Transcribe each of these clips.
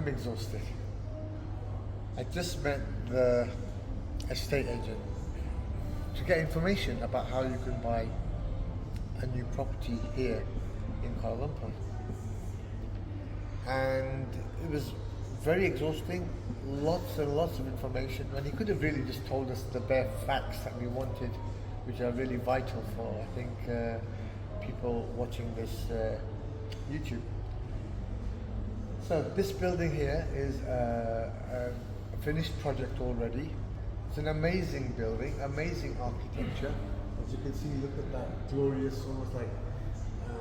I'm exhausted. I just met the estate agent to get information about how you can buy a new property here in Kuala Lumpur. And it was very exhausting, lots and lots of information, and he could have really just told us the bare facts that we wanted, which are really vital for, I think, people watching this YouTube. So this building here is a finished project already. It's an amazing building, amazing architecture. As you can see, look at that glorious, almost like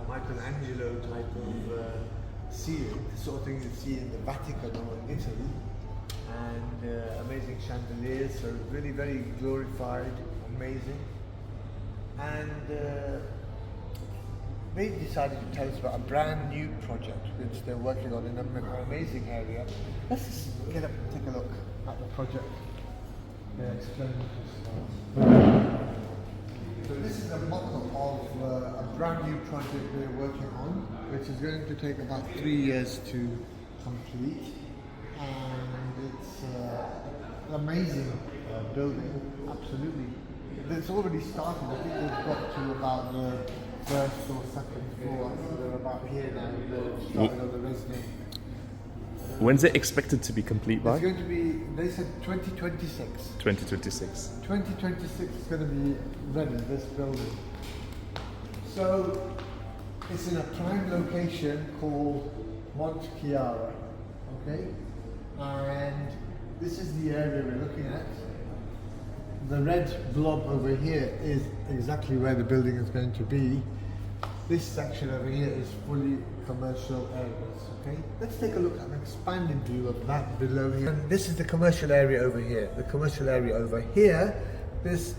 Michelangelo type of ceiling, the sort of thing you see in the Vatican or in Italy. And amazing chandeliers, so really very glorified, amazing. And they decided to tell us about a brand new project which they're working on in an amazing area. Let's just get up and take a look at the project. Explain so this is a mock-up of a brand new project we're working on, which is going to take about 3 years to complete. And it's an amazing building, absolutely. It's already started. I think they've got to about the first or second floor. I think they're about here now. They're starting on the resident. When's it expected to be complete by? It's going to be, they said 2026. 2026. 2026 is going to be ready, this building. So, it's in a prime location called Mont Kiara, okay? And this is the area we're looking at. The red blob over here is exactly where the building is going to be. This section over here is fully commercial areas, okay? Let's take a look at an expanded view of that below here. And this is the commercial area over here. The commercial area over here, this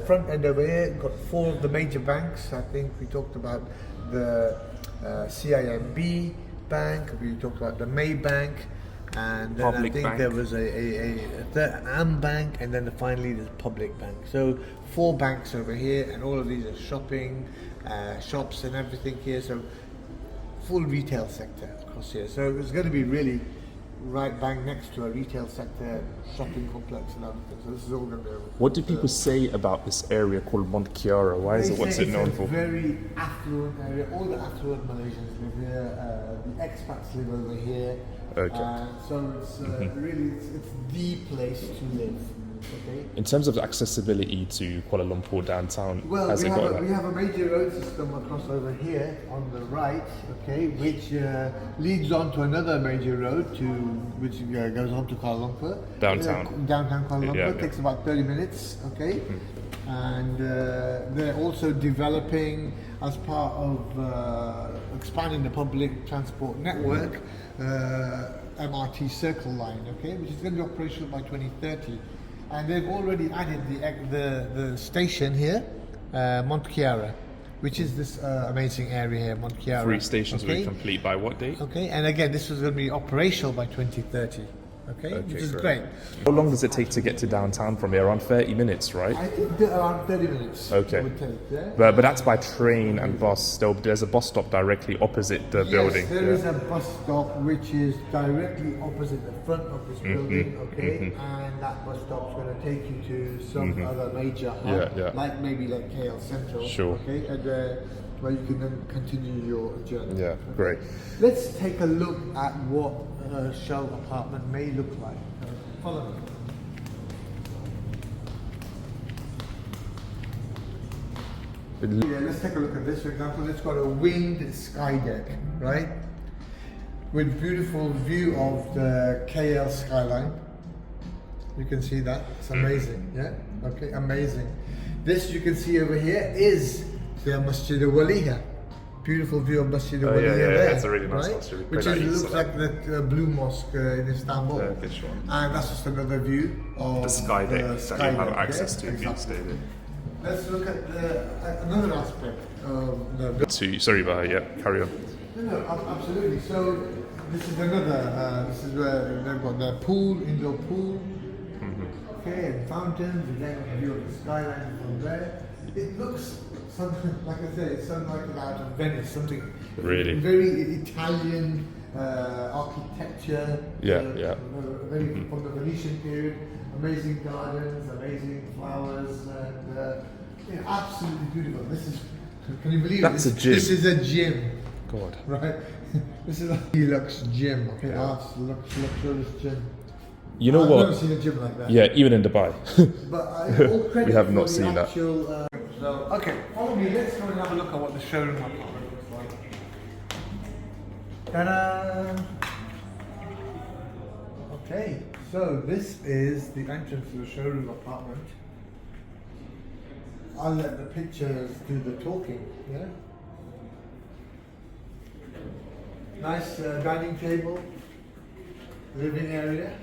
front end over here, got 4 of the major banks. I think we talked about the CIMB Bank, we talked about the May Bank, and then Public I think bank. there was a Am Bank, and then finally there's Public Bank. So 4 banks over here, and all of these are shopping, shops and everything here. So full retail sector across here. So it's going to be really right bang next to a retail sector, shopping complex and everything. So this is all going to be. What do people say about this area called Mont Kiara? What's it known for? It's a very affluent area. All the affluent Malaysians live here. The expats live over here. Okay. So it's really it's the place to live. Okay. In terms of accessibility to Kuala Lumpur downtown, Well, has we it got have, that? we have a major road system across over here on the right, okay, which leads on to another major road which goes on to Kuala Lumpur. Downtown. Downtown Kuala Lumpur. Yeah. Takes about 30 minutes, okay. And they're also developing, as part of expanding the public transport network, MRT Circle Line, okay, which is going to be operational by 2030. And they've already added the station here, Mont Kiara, which is this amazing area here, Mont Kiara. 3 stations will okay? be complete by what date? Okay, and again, this was going to be operational by 2030. Okay, which is great. How long does it take to get to downtown from here? Around 30 minutes, right? I think around 30 minutes. Okay. It would take, yeah? But that's by train and bus. There's a bus stop directly opposite the building. Yes, there is a bus stop which is directly opposite the front of this building, okay? And that bus stop's going to take you to some other major hub, like maybe like KL Central, Sure. okay? And where you can then continue your journey. Yeah, great. Let's take a look at what a shell apartment may look like. Follow me. Yeah, let's take a look at this. For example, it's got a winged sky deck, right? With beautiful view of the KL skyline. You can see that. It's amazing, yeah? Okay, amazing. This you can see over here is the Masjid al-Waliha. Beautiful view of Masjid al-Waliha there. It's a really nice right? masjid. Which is, looks like the Blue Mosque in Istanbul. Turkish one. And that's just another view of The sky deck that you have deck, access yeah? to if you stay there. Let's look at another aspect of the Sorry, Baha, yeah, carry on. No, absolutely. So this is another. This is where they've got the pool, indoor pool. Okay, and fountains. Again, a view of the skyline from there. It looks something like I say, it's something like out of Venice. Something Really? very Italian, architecture. Yeah. Very from the Venetian period. Amazing gardens, amazing flowers, and absolutely beautiful. This is, can you believe That's this? a gym. This is a gym, God. right? This is a deluxe gym, okay? Luxurious gym. You know I've what? never seen a gym like that. Yeah, even in Dubai. But all credit We have for not the seen that. actual, so, okay, follow me. Let's go and have a look at what the showroom apartment looks like. Ta-da! Okay, so this is the entrance to the showroom apartment. I'll let the pictures do the talking, yeah? Nice dining table, living area.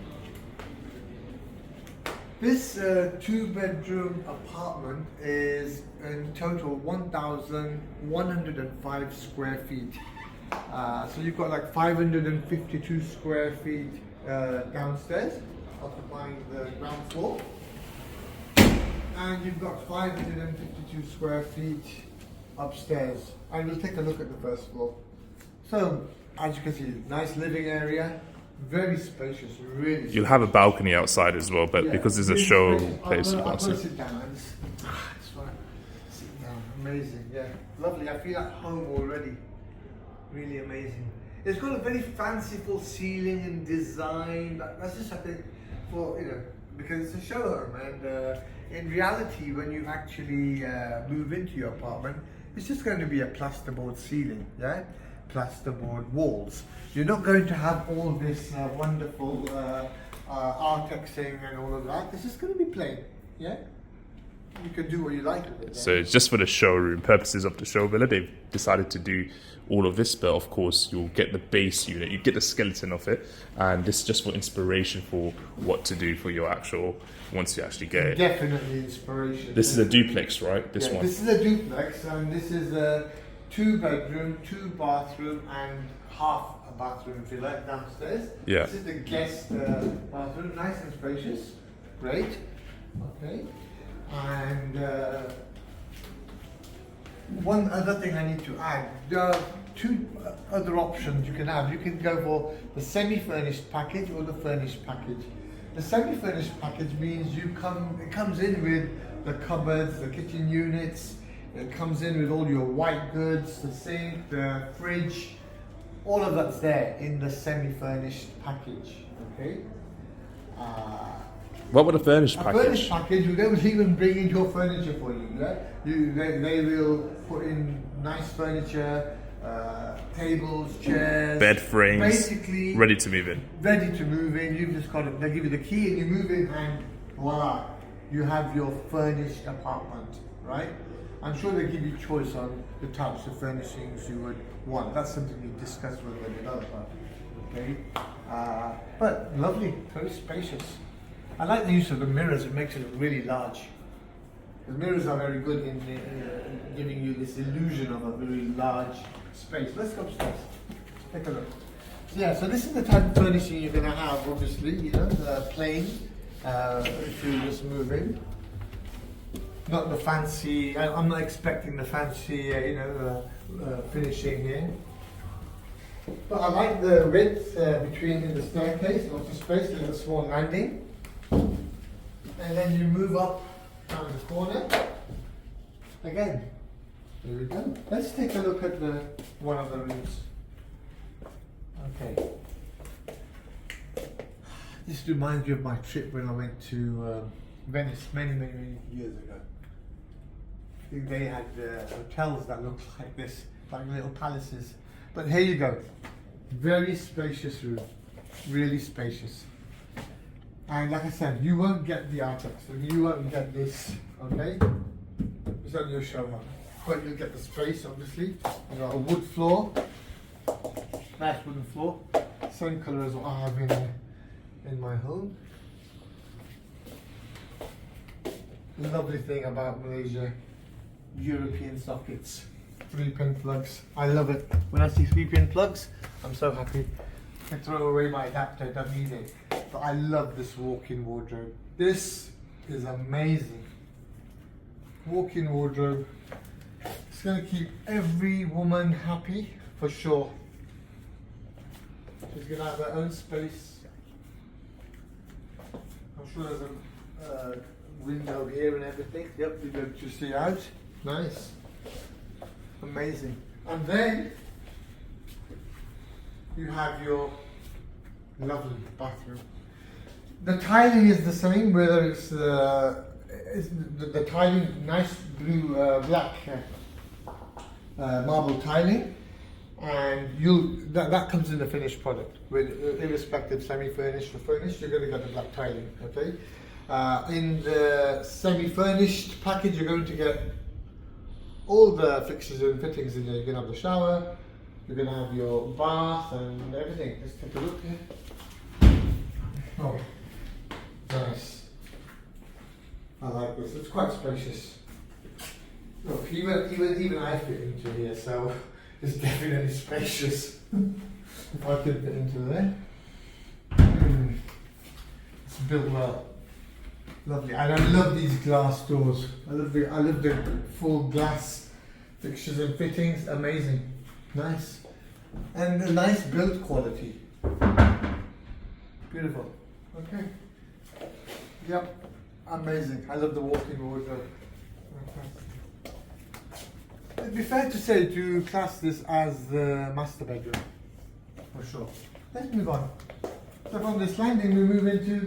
This two-bedroom apartment is in total 1,105 square feet. So you've got like 552 square feet downstairs, occupying the ground floor. And you've got 552 square feet upstairs. And we'll take a look at the first floor. So, as you can see, nice living area. Very spacious, really spacious. You'll have a balcony outside as well, but Yeah, because it's a really show spacious. place, you I'm can't gonna see. sit down. I just want to sit down. Amazing, yeah. Lovely. I feel at home already. Really amazing. It's got a very fanciful ceiling and design. That's just, I think, for, because it's a showroom, and in reality, when you actually move into your apartment, it's just going to be a plasterboard ceiling, yeah? Plasterboard walls. You're not going to have all this wonderful artexing and all of that. It's just going to be plain, yeah? You can do what you like with it. So it's just for the showroom purposes of the show villa. They've decided to do all of this, but of course you'll get the base unit, you get the skeleton of it, and this is just for inspiration for what to do for your actual, once you actually get it. Definitely inspiration. This is a duplex, right? This one. This is a duplex, and this is a 2-bedroom, 2-bathroom, and half a bathroom if you like downstairs. Yeah. This is the guest bathroom, nice and spacious. Great. Okay. And one other thing I need to add, there are 2 other options you can have. You can go for the semi-furnished package or the furnished package. The semi-furnished package means it comes in with the cupboards, the kitchen units, it comes in with all your white goods, the sink, the fridge, all of that's there in the semi-furnished package, okay? What about a furnished A package? furnished package, they will even bring in your furniture for you. Yeah? They will put in nice furniture, tables, chairs, Bed frames, basically ready to move in. ready to move in. You've just got it. They give you the key and you move in, and voila, you have your furnished apartment, right? I'm sure they give you choice on the types of furnishings you would want. That's something you discuss with the developer. Okay, but lovely, very spacious. I like the use of the mirrors. It makes it really large. The mirrors are very good in giving you this illusion of a very large space. Let's go upstairs. Take a look. So yeah, so this is the type of furnishing you're going to have, obviously, plain, if you just move in. Not the fancy, I'm not expecting the fancy, finishing here. But I like the width between the staircase, lots of space, there's a small landing. And then you move up down the corner. Again, there we go. Let's take a look at one of the rooms. Okay. This reminds me of my trip when I went to Venice many years ago. I think they had hotels that looked like this, like little palaces. But here you go. Very spacious room. Really spacious. And like I said, you won't get the artex, you won't get this, okay? It's on your showroom. But you'll get the space, obviously. You got a wood floor. Nice wooden floor. Same colour as what I have in my home. The lovely thing about Malaysia, European sockets. 3-pin plugs. I love it. When I see 3-pin plugs, I'm so happy. I throw away my adapter, I don't need it. But I love this walk-in wardrobe. This is amazing. Walk-in wardrobe. It's going to keep every woman happy, for sure. She's going to have her own space. I'm sure there's a window here and everything. Yep, you go to see out. Nice. Amazing. And then you have your lovely bathroom. The tiling is the same, whether it's the tiling, nice blue, black marble tiling, and that comes in the finished product. With irrespective semi-furnished or furnished, you're going to get the black tiling. Okay. In the semi-furnished package, you're going to get all the fixtures and fittings in there. You're going to have the shower, you're going to have your bath and everything. Let's take a look here. Oh, nice. I like this. It's quite spacious. Look, even I fit into here, so it's definitely spacious. If I could fit into there. It's built well. Lovely, and I love these glass doors. I love the full glass fixtures and fittings. Amazing, nice, and a nice build quality. Beautiful. Okay. Yep. Amazing. I love the walk-in wardrobe. It'd be fair to say to class this as the master bedroom, for sure. Let's move on. So from this landing, we move into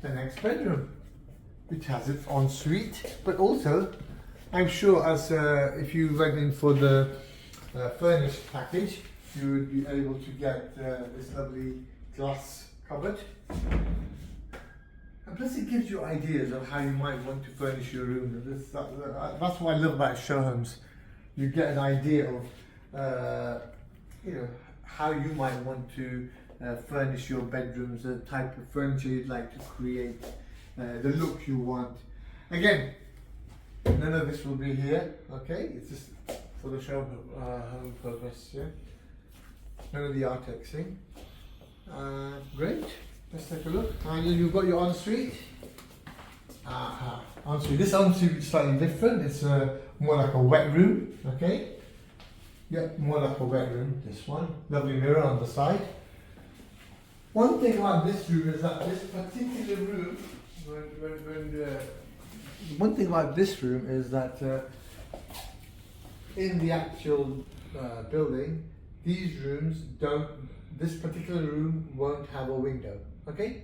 the next bedroom, which has its ensuite, but also, I'm sure as if you went in for the furnished package, you would be able to get this lovely glass cupboard. And plus it gives you ideas of how you might want to furnish your room. That's what I love about show homes. You get an idea of how you might want to furnish your bedrooms, the type of furniture you'd like to create, the look you want. Again, none of this will be here, okay? It's just for the show home purpose, yeah? None of the artexing. Great, let's take a look. And you've got your ensuite. Ensuite. This ensuite is slightly different. It's more like a wet room, okay? Yep, more like a wet room, this one. Lovely mirror on the side. One thing about this room is that this particular room, one thing about this room is that in the actual building, these rooms this particular room won't have a window, okay?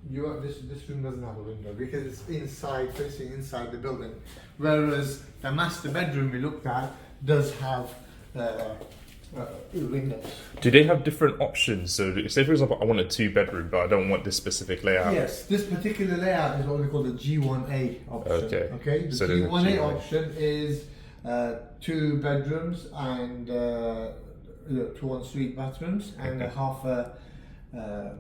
This room doesn't have a window because it's inside, facing inside the building. Whereas the master bedroom we looked at does have windows. Do they have different options? So say for example I want a 2-bedroom but I don't want this specific layout. Yes, this particular layout is what we call the G1A option. Okay. The so G1A option is 2 bedrooms and 2 ensuite bathrooms and half a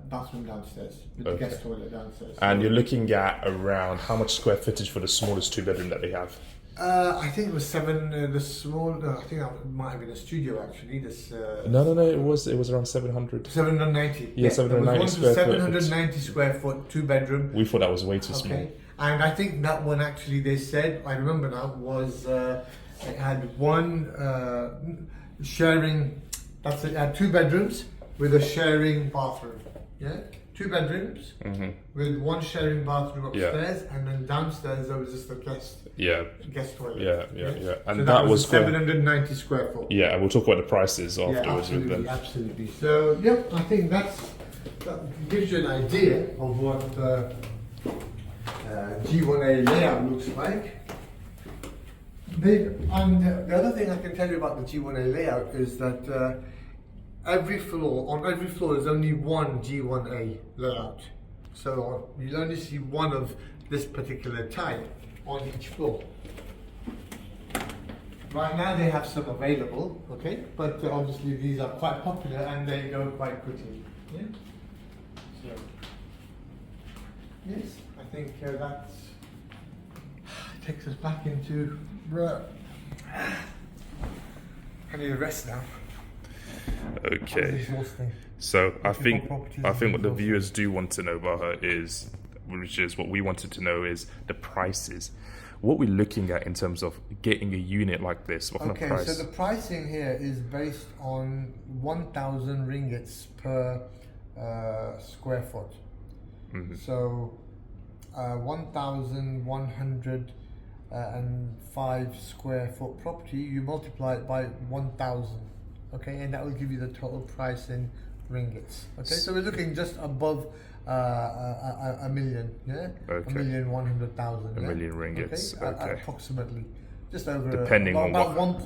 bathroom downstairs with the guest toilet downstairs. And you're looking at around how much square footage for the smallest 2-bedroom that they have? I think it was 7. The small. I think that might have been a studio actually. This. No. It was around 700. 790. Yeah, 790 square 790 square foot 2-bedroom. We thought that was way too small. And I think that one actually they said, I remember now, was it had one sharing. That's it. It had 2 bedrooms with a sharing bathroom. Yeah. 2 bedrooms with 1 sharing bathroom upstairs, and then downstairs there was just a guest toilet. Yeah. And so that was 790 square foot. Yeah, and we'll talk about the prices afterwards. Absolutely. So, yep, I think that gives you an idea of what the G1A layout looks like. And the other thing I can tell you about the G1A layout is that on every floor there's only one G1A layout. So you'll only see one of this particular type on each floor. Right now they have some available, okay? But obviously these are quite popular and they go quite quickly. Yeah? So, yes, I think that takes us back into... I need a rest now. Okay, so I think what the viewers do want to know about her is, which is what we wanted to know, is the prices. what we're looking at in terms of getting a unit like this? What kind of Okay, price? so the pricing here is based on 1,000 ringgits per square foot. So 1,105 square foot property, you multiply it by 1,000, okay, and that will give you the total price in ringgits. Okay, so we're looking just above a million, yeah, Okay. 1,100,000, A yeah? million ringgits, okay. Approximately, just over Depending on about what-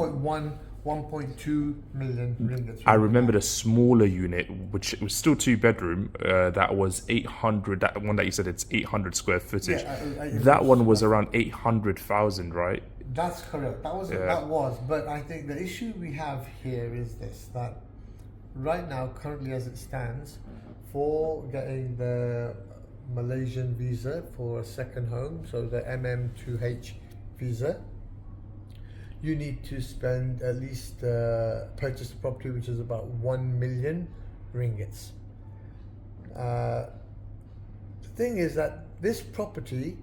1.2 million ringgits. I remember the smaller unit, which was still 2 bedroom, that was 800, that one that you said it's 800 square footage. Yeah, that one was around 800,000, right? That's correct. That was. But I think the issue we have here is this: that right now, currently as it stands, for getting the Malaysian visa for a second home, so the MM2H visa, you need to spend at least purchase the property, which is about 1 million ringgits. The thing is that this property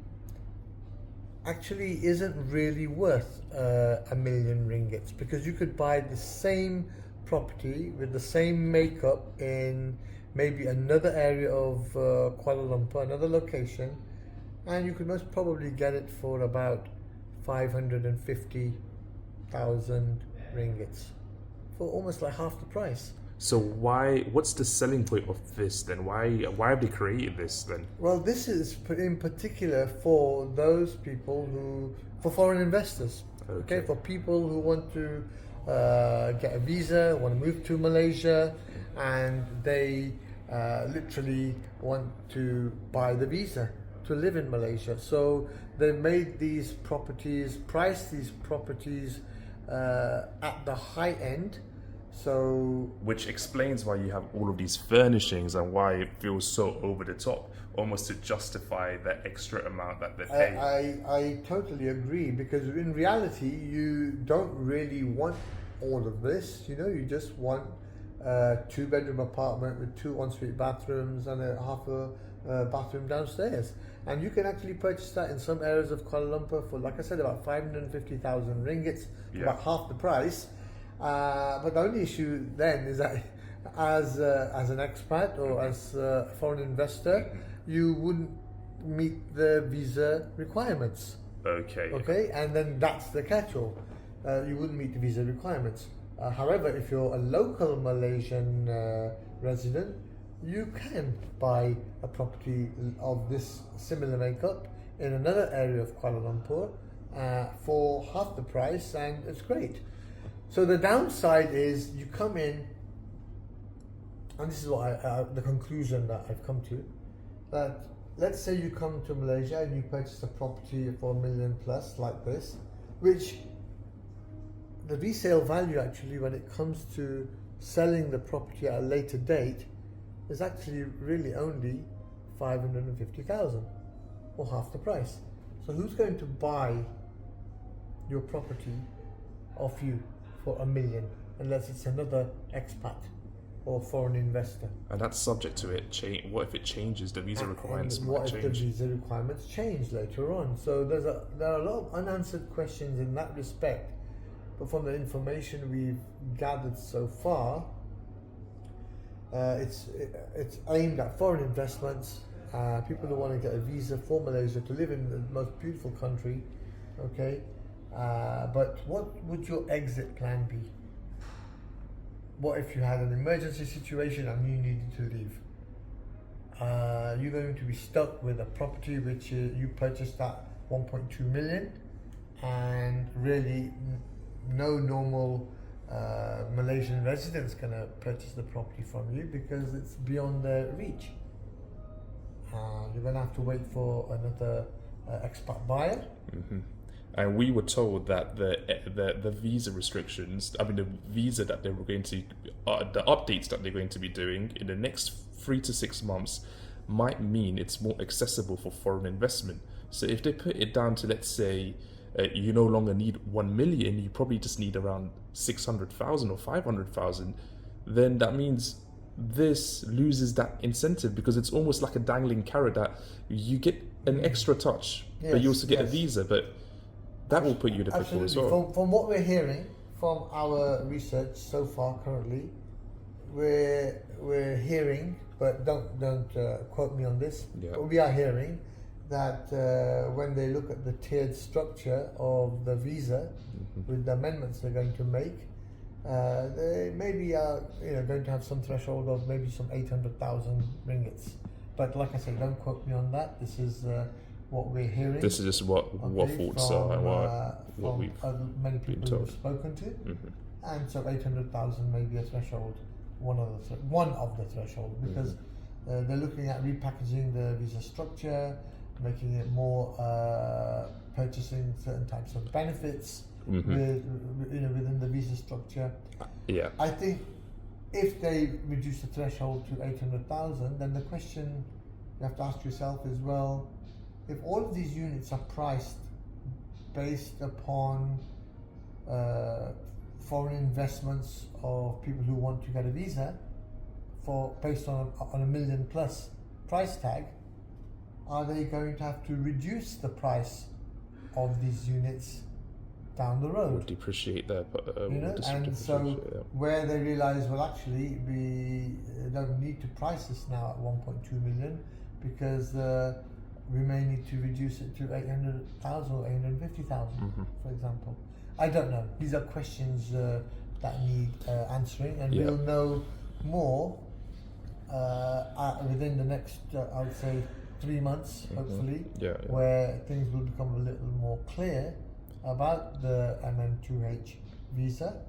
actually isn't really worth 1 million ringgits, because you could buy the same property with the same makeup in maybe another area of Kuala Lumpur, another location, and you could most probably get it for about 550,000 ringgits for almost like half the price. So what's the selling point of this then? Why have they created this then? Well, this is in particular for those people for foreign investors. Okay, for people who want to get a visa, want to move to Malaysia, and they literally want to buy the visa to live in Malaysia. So they made these properties, priced these properties at the high end. So, which explains why you have all of these furnishings and why it feels so over the top, almost to justify the extra amount that they're paying. I totally agree, because in reality you don't really want all of this. You know, you just want a 2-bedroom apartment with 2 ensuite bathrooms and a half a bathroom downstairs, and you can actually purchase that in some areas of Kuala Lumpur for, like I said, about 550,000 ringgits, about half the price. But the only issue then is that as an expat or as a foreign investor, you wouldn't meet the visa requirements. Okay, and then that's the catch-all. You wouldn't meet the visa requirements. However, if you're a local Malaysian resident, you can buy a property of this similar makeup in another area of Kuala Lumpur for half the price, and it's great. So the downside is you come in, and this is what the conclusion that I've come to, that let's say you come to Malaysia and you purchase a property for 1 million plus like this, which the resale value actually, when it comes to selling the property at a later date, is actually really only 550,000 or half the price. So who's going to buy your property off you for 1 million, unless it's another expat or foreign investor? And that's subject to it what if it changes? The visa requirements And might what if the change. visa requirements change later on? So there are a lot of unanswered questions in that respect. But from the information we've gathered so far, it's aimed at foreign investments, people who want to get a visa for Malaysia to live in the most beautiful country. Okay. But what would your exit plan be? What if you had an emergency situation and you needed to leave? You're going to be stuck with a property which you purchased at 1.2 million, and really no normal Malaysian resident's going to purchase the property from you because it's beyond their reach. You're going to have to wait for another expat buyer. And we were told that the visa restrictions, the visa that they were going to, the updates that they're going to be doing in the next 3 to 6 months might mean it's more accessible for foreign investment. So if they put it down to, let's say, you no longer need 1 million, you probably just need around 600,000 or 500,000, then that means this loses that incentive, because it's almost like a dangling carrot that you get an extra touch, but you also get a visa. But that will put you to pickle as Absolutely. well. From what we're hearing from our research so far currently, we're hearing, but don't quote me on this. Yeah. But we are hearing that when they look at the tiered structure of the visa, with the amendments they're going to make, they maybe are going to have some threshold of maybe some 800,000 ringgits. But like I say, don't quote me on that. This is what we're hearing. This is just what thoughts are and what we've many people been told. we've spoken to, and so 800,000 may be a threshold, one of the threshold, because they're looking at repackaging the visa structure, making it more purchasing certain types of benefits within the visa structure. Yeah. I think if they reduce the threshold to 800,000, then the question you have to ask yourself is, well, if all of these units are priced based upon foreign investments of people who want to get a visa based on a $1 million plus price tag, are they going to have to reduce the price of these units down the road? Would depreciate that, And so where they realize, well, actually we don't need to price this now at 1.2 million because we may need to reduce it to 800,000 or 850,000, for example. I don't know. These are questions that need answering, and we'll know more within the next, I would say, 3 months, hopefully, where things will become a little more clear about the MM2H visa.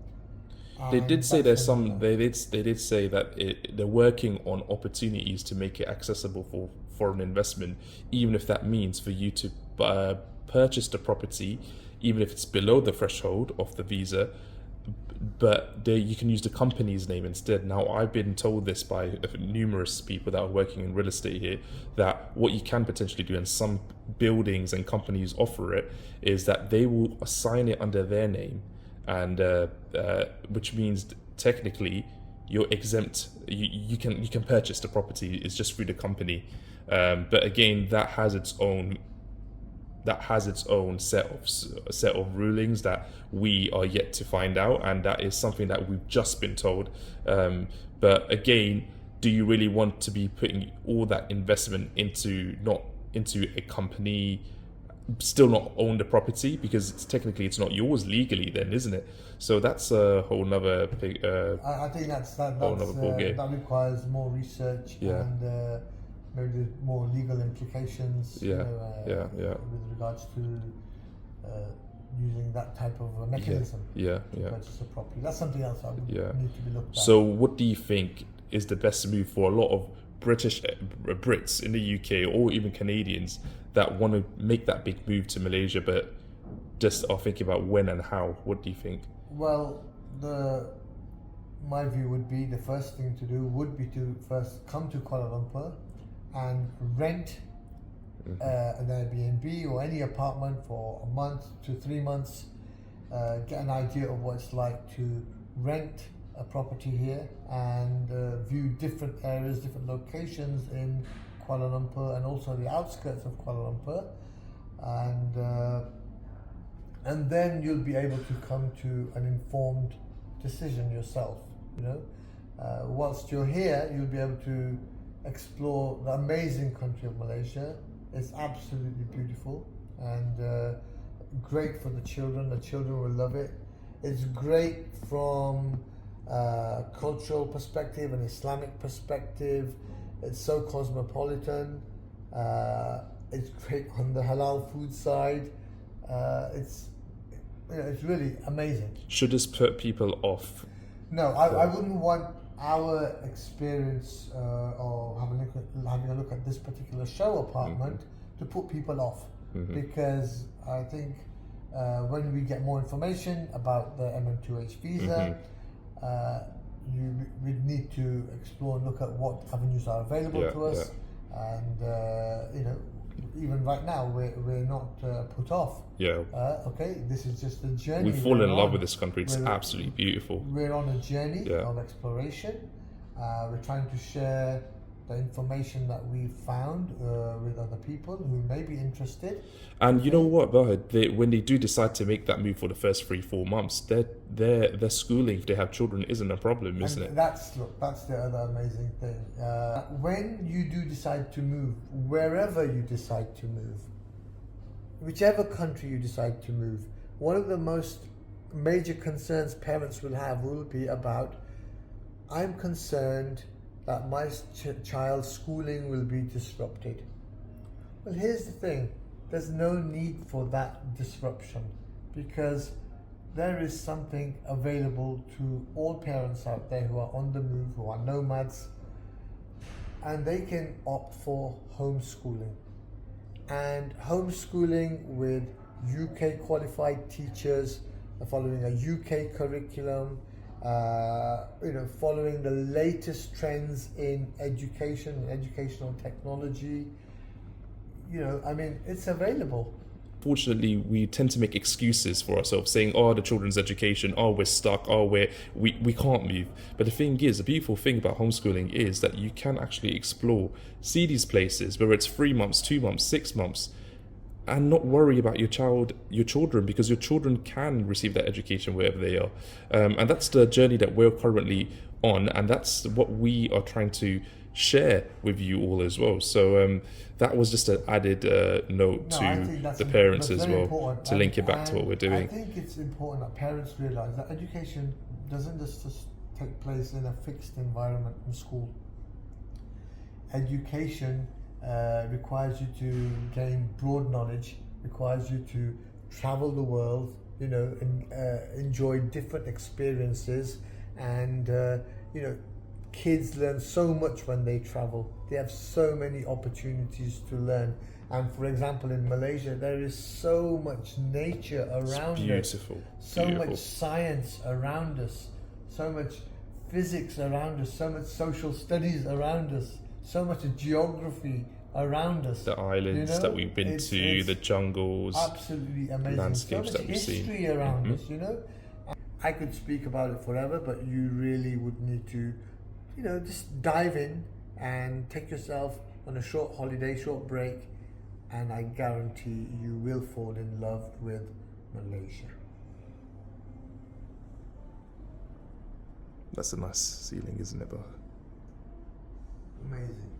They did say there's some. They did say that they're working on opportunities to make it accessible for foreign investment, even if that means for you to purchase the property, even if it's below the threshold of the visa, but you can use the company's name instead. Now, I've been told this by numerous people that are working in real estate here, that what you can potentially do, and some buildings and companies offer it, is that they will assign it under their name, and which means technically you're exempt. You can purchase the property. It's just through the company, but again, that has its own set of rulings that we are yet to find out, and that is something that we've just been told. But again, do you really want to be putting all that investment into a company, still not own the property, because technically it's not yours legally then, isn't it? So that's a whole nother big I think that requires more research and maybe more legal implications with regards to using that type of mechanism to purchase a property. That's something else that would need to be looked at. So what do you think is the best move for a lot of Brits in the UK, or even Canadians that want to make that big move to Malaysia but just are thinking about when and how? What do you think? Well, my view would be the first thing to do would be to first come to Kuala Lumpur and rent an Airbnb or any apartment for a month to 3 months, get an idea of what it's like to rent a property here, and view different areas, different locations in Kuala Lumpur and also the outskirts of Kuala Lumpur, and then you'll be able to come to an informed decision yourself. Whilst you're here, you'll be able to explore the amazing country of Malaysia. It's absolutely beautiful and great for the children. The children will love it. It's great from a cultural perspective, an Islamic perspective. It's so cosmopolitan. It's great on the halal food side. It's really amazing. Should this put people off? No, I wouldn't want our experience or having a look at this particular show apartment to put people off, because I think when we get more information about the MM2H visa, we'd need to explore and look at what avenues are available to us, and even right now we're not put off. Okay, this is just a journey. We've fallen in love with this country. It's absolutely beautiful. We're on a journey of exploration. We're trying to share the information that we found with other people who may be interested. And you know what, Bahad, when they do decide to make that move for the first 3-4 months, their schooling, if they have children, isn't a problem, isn't it? That's the other amazing thing. When you do decide to move, wherever you decide to move, whichever country you decide to move, one of the most major concerns parents will have will be about, I'm concerned that my child's schooling will be disrupted. Well, here's the thing. There's no need for that disruption, because there is something available to all parents out there who are on the move, who are nomads, and they can opt for homeschooling. And homeschooling with UK qualified teachers, following a UK curriculum, following the latest trends in education, educational technology. It's available. Fortunately, we tend to make excuses for ourselves, saying, oh, the children's education, oh, we're stuck, oh, we can't move. But the thing is, the beautiful thing about homeschooling is that you can actually explore, see these places, whether it's 3 months, 2 months, 6 months, and not worry about your children, because your children can receive that education wherever they are. And that's the journey that we're currently on, and that's what we are trying to share with you all as well. So that was just an added note to the parents as well, important. To link it back to what we're doing. I think it's important that parents realize that education doesn't just take place in a fixed environment in school. Education requires you to gain broad knowledge, requires you to travel the world, and enjoy different experiences, and kids learn so much when they travel. They have so many opportunities to learn. And for example, in Malaysia, there is so much nature around us. So much science around us. So much physics around us. So much social studies around us. So much geography around us. The islands that we've been to, the jungles. Absolutely amazing. Landscapes that we've seen. History around us, I could speak about it forever, but you really would need to just dive in and take yourself on a short holiday, short break, and I guarantee you will fall in love with Malaysia. That's a nice ceiling, isn't it, Bah? Amazing.